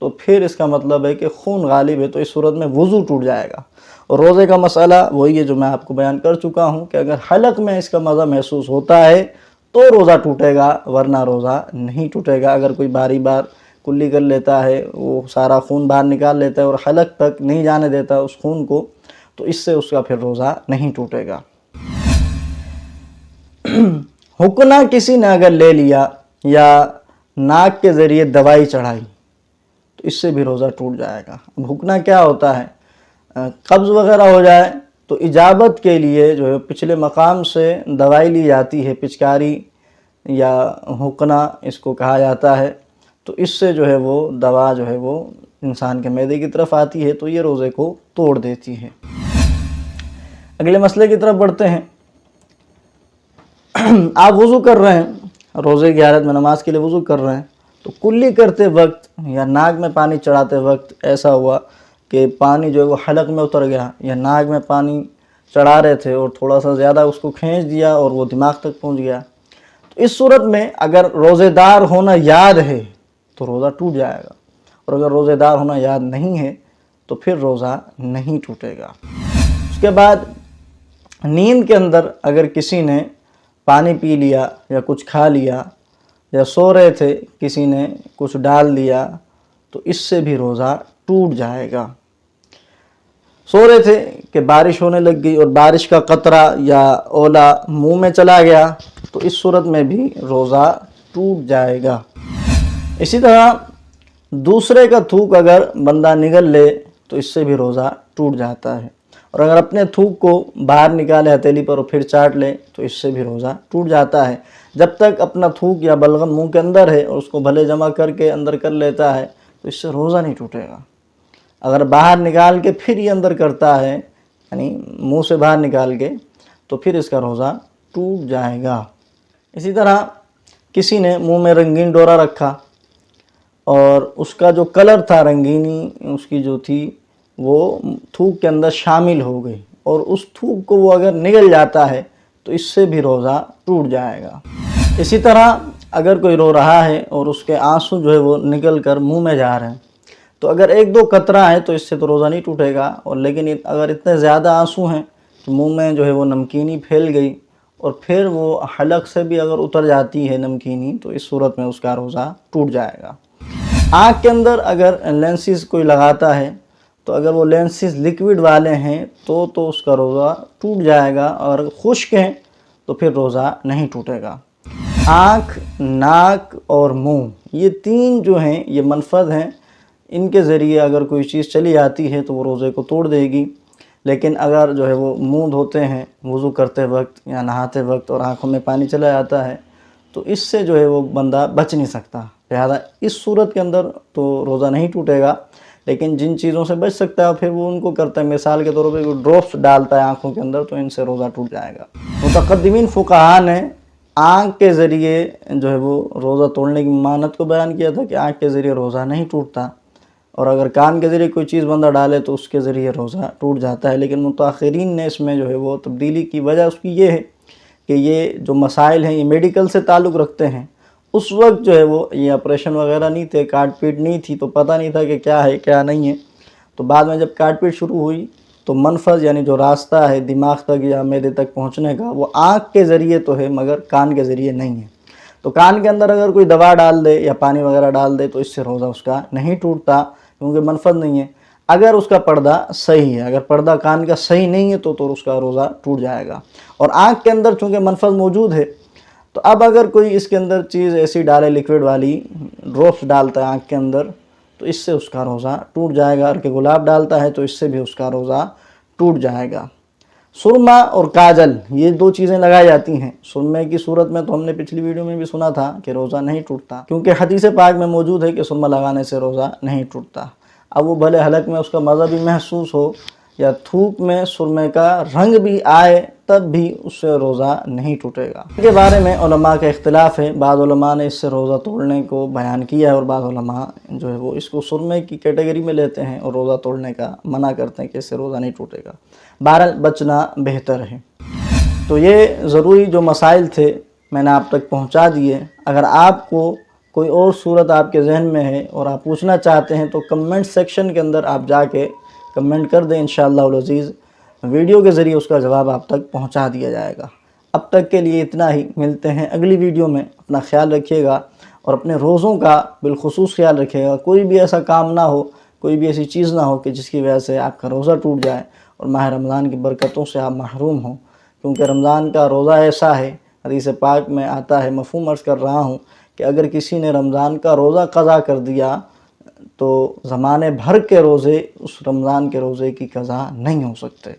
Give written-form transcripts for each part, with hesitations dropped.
تو پھر اس کا مطلب ہے کہ خون غالب ہے، تو اس صورت میں وضو ٹوٹ جائے گا۔ اور روزے کا مسئلہ وہی ہے جو میں آپ کو بیان کر چکا ہوں کہ اگر حلق میں اس کا مزہ محسوس ہوتا ہے تو روزہ ٹوٹے گا، ورنہ روزہ نہیں ٹوٹے گا۔ اگر کوئی باری بار کلی کر لیتا ہے، وہ سارا خون باہر نکال لیتا ہے اور حلق تک نہیں جانے دیتا اس خون کو، تو اس سے اس کا پھر روزہ نہیں ٹوٹے گا۔ حقنہ کسی نے اگر لے لیا یا ناک کے ذریعے دوائی چڑھائی تو اس سے بھی روزہ ٹوٹ جائے گا۔ اب حقنہ کیا ہوتا ہے؟ قبض وغیرہ ہو جائے تو اجابت کے لیے جو ہے پچھلے مقام سے دوائی لی جاتی ہے، پچکاری یا حقنہ اس کو کہا جاتا ہے، تو اس سے جو ہے وہ دوا جو ہے وہ انسان کے معدے کی طرف آتی ہے، تو یہ روزے کو توڑ دیتی ہے۔ اگلے مسئلے کی طرف بڑھتے ہیں۔ آپ وضو کر رہے ہیں، روزے کی حالت میں نماز کے لیے وضو کر رہے ہیں، تو کلی کرتے وقت یا ناک میں پانی چڑھاتے وقت ایسا ہوا کہ پانی جو ہے وہ حلق میں اتر گیا، یا ناک میں پانی چڑھا رہے تھے اور تھوڑا سا زیادہ اس کو کھینچ دیا اور وہ دماغ تک پہنچ گیا، تو اس صورت میں اگر روزے دار ہونا یاد ہے تو روزہ ٹوٹ جائے گا، اور اگر روزے دار ہونا یاد نہیں ہے تو پھر روزہ نہیں ٹوٹے گا۔ اس کے بعد نیند کے اندر اگر کسی نے پانی پی لیا یا کچھ کھا لیا، یا سو رہے تھے کسی نے کچھ ڈال دیا، تو اس سے بھی روزہ ٹوٹ جائے گا۔ سو رہے تھے کہ بارش ہونے لگ گئی اور بارش کا قطرہ یا اولا منہ میں چلا گیا، تو اس صورت میں بھی روزہ ٹوٹ جائے گا۔ اسی طرح دوسرے کا تھوک اگر بندہ نگل لے تو اس سے بھی روزہ ٹوٹ جاتا ہے، اور اگر اپنے تھوک کو باہر نکالے ہتھیلی پر اور پھر چاٹ لے تو اس سے بھی روزہ ٹوٹ جاتا ہے۔ جب تک اپنا تھوک یا بلغم منہ کے اندر ہے اور اس کو بھلے جمع کر کے اندر کر لیتا ہے تو اس سے روزہ نہیں ٹوٹے گا۔ اگر باہر نکال کے پھر یہ اندر کرتا ہے، یعنی منہ سے باہر نکال کے، تو پھر اس کا روزہ ٹوٹ جائے گا۔ اسی طرح کسی نے منہ میں رنگین ڈورا رکھا اور اس کا جو کلر تھا، رنگینی اس کی جو تھی وہ تھوک کے اندر شامل ہو گئی، اور اس تھوک کو وہ اگر نگل جاتا ہے تو اس سے بھی روزہ ٹوٹ جائے گا۔ اسی طرح اگر کوئی رو رہا ہے اور اس کے آنسو جو ہے وہ نکل کر منہ میں جا رہے ہیں، تو اگر ایک دو قطرہ ہے تو اس سے تو روزہ نہیں ٹوٹے گا، اور لیکن اگر اتنے زیادہ آنسو ہیں تو منہ میں جو ہے وہ نمکینی پھیل گئی اور پھر وہ حلق سے بھی اگر اتر جاتی ہے نمکینی، تو اس صورت میں اس کا روزہ ٹوٹ جائے گا۔ آنکھ کے اندر اگر لینسز کوئی لگاتا ہے تو اگر وہ لینسز لیکوڈ والے ہیں تو اس کا روزہ ٹوٹ جائے گا، اور خشک ہیں تو پھر روزہ نہیں ٹوٹے گا۔ آنکھ، ناک اور منہ، یہ تین جو ہیں یہ منفذ ہیں، ان کے ذریعے اگر کوئی چیز چلی آتی ہے تو وہ روزے کو توڑ دے گی۔ لیکن اگر جو ہے وہ منہ دھوتے ہیں وضو کرتے وقت یا نہاتے وقت اور آنکھوں میں پانی چلا جاتا ہے تو اس سے جو ہے وہ بندہ بچ نہیں سکتا، لہذا اس صورت کے اندر تو روزہ نہیں ٹوٹے گا۔ لیکن جن چیزوں سے بچ سکتا ہے پھر وہ ان کو کرتا ہے، مثال کے طور پہ کوئی ڈراپس ڈالتا ہے آنکھوں کے اندر تو ان سے روزہ ٹوٹ جائے گا۔ متقدمین فقہاء نے آنکھ کے ذریعے جو ہے وہ روزہ توڑنے کی ممانعت کو بیان کیا تھا کہ آنکھ کے ذریعے روزہ نہیں ٹوٹتا، اور اگر کان کے ذریعے کوئی چیز بندہ ڈالے تو اس کے ذریعے روزہ ٹوٹ جاتا ہے۔ لیکن متاخرین نے اس میں جو ہے وہ تبدیلی کی، وجہ اس کی یہ ہے کہ یہ جو مسائل ہیں یہ میڈیکل سے تعلق رکھتے ہیں۔ اس وقت جو ہے وہ یہ آپریشن وغیرہ نہیں تھے، کاٹ پیٹ نہیں تھی، تو پتہ نہیں تھا کہ کیا ہے کیا نہیں ہے۔ تو بعد میں جب کاٹ پیٹ شروع ہوئی تو منفذ یعنی جو راستہ ہے دماغ تک یا معدے تک پہنچنے کا وہ آنکھ کے ذریعے تو ہے مگر کان کے ذریعے نہیں ہے۔ تو کان کے اندر اگر کوئی دوا ڈال دے یا پانی وغیرہ ڈال دے تو اس سے روزہ اس کا نہیں ٹوٹتا، کیونکہ منفذ نہیں ہے۔ اگر اس کا پردہ صحیح ہے، اگر پردہ کان کا صحیح نہیں ہے تو اس کا روزہ ٹوٹ جائے گا۔ اور آنکھ کے اندر چونکہ منفذ موجود ہے تو اب اگر کوئی اس کے اندر چیز ایسی ڈالے لیکوڈ والی، ڈراپس ڈالتا ہے آنکھ کے اندر، تو اس سے اس کا روزہ ٹوٹ جائے گا، اور کہ گلاب ڈالتا ہے تو اس سے بھی اس کا روزہ ٹوٹ جائے گا۔ سرما اور کاجل یہ دو چیزیں لگائی جاتی ہیں۔ سرمے کی صورت میں تو ہم نے پچھلی ویڈیو میں بھی سنا تھا کہ روزہ نہیں ٹوٹتا، کیونکہ حدیث پاک میں موجود ہے کہ سرما لگانے سے روزہ نہیں ٹوٹتا۔ اب وہ بھلے حلق میں اس کا مزہ بھی محسوس ہو یا تھوک میں سرمے کا رنگ بھی آئے، تب بھی اس سے روزہ نہیں ٹوٹے گا۔ اس کے بارے میں علماء کا اختلاف ہے، بعض علماء نے اس سے روزہ توڑنے کو بیان کیا ہے اور بعض علماء جو ہے وہ اس کو سرمے کی کیٹیگری میں لیتے ہیں اور روزہ توڑنے کا منع کرتے ہیں کہ اس سے روزہ نہیں ٹوٹے گا۔ بہرحال بچنا بہتر ہے۔ تو یہ ضروری جو مسائل تھے میں نے آپ تک پہنچا دیے۔ اگر آپ کو کوئی اور صورت آپ کے ذہن میں ہے اور آپ پوچھنا چاہتے ہیں تو کمنٹ سیکشن کے اندر آپ جا کے کمنٹ کر دیں، انشاءاللہ العزیز ویڈیو کے ذریعے اس کا جواب آپ تک پہنچا دیا جائے گا۔ اب تک کے لیے اتنا ہی، ملتے ہیں اگلی ویڈیو میں۔ اپنا خیال رکھیے گا اور اپنے روزوں کا بالخصوص خیال رکھیے گا۔ کوئی بھی ایسا کام نہ ہو، کوئی بھی ایسی چیز نہ ہو کہ جس کی وجہ سے آپ کا روزہ ٹوٹ جائے اور ماہ رمضان کی برکتوں سے آپ محروم ہوں، کیونکہ رمضان کا روزہ ایسا ہے، حدیث پاک میں آتا ہے، مفہوم عرض کر رہا ہوں، کہ اگر کسی نے رمضان کا روزہ قضا کر دیا تو زمانے بھر کے روزے اس رمضان کے روزے کی قضا نہیں ہو سکتے۔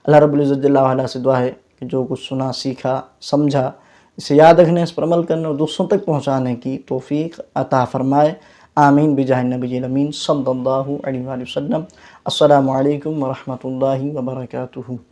اللہ رب العزت جل وعلا سے دعا ہے کہ جو کچھ سنا، سیکھا، سمجھا، اسے یاد رکھنے، اس پر عمل کرنے اور دوسروں تک پہنچانے کی توفیق عطا فرمائے۔ آمین بجاہ النبی الامین صلی اللہ علیہ وآلہ وسلم۔ السلام علیکم ورحمۃ اللہ وبرکاتہ۔